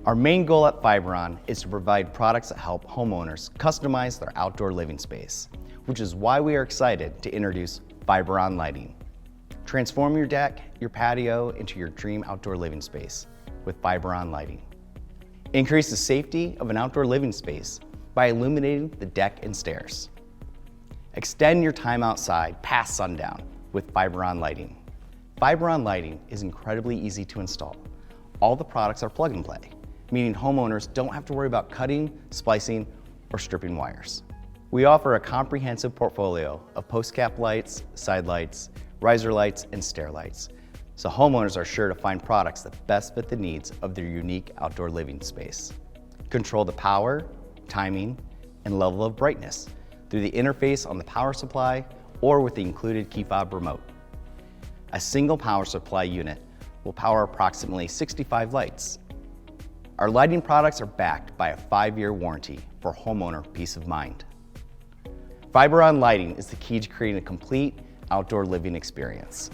Our main goal at Fiberon is to provide products that help homeowners customize their outdoor living space, which is why we are excited to introduce Fiberon lighting. Transform your deck, your patio into your dream outdoor living space with Fiberon lighting. Increase the safety of an outdoor living space by illuminating the deck and stairs. Extend your time outside past sundown with Fiberon lighting. Fiberon lighting is incredibly easy to install. All the products are plug and play, meaning homeowners don't have to worry about cutting, splicing, or stripping wires. We offer a comprehensive portfolio of post cap lights, side lights, riser lights, and stair lights, so homeowners are sure to find products that best fit the needs of their unique outdoor living space. Control the power, timing, and level of brightness through the interface on the power supply or with the included key fob remote. A single power supply unit will power approximately 65 lights. Our lighting products are backed by a 5-year warranty for homeowner peace of mind. Fiberon lighting is the key to creating a complete outdoor living experience.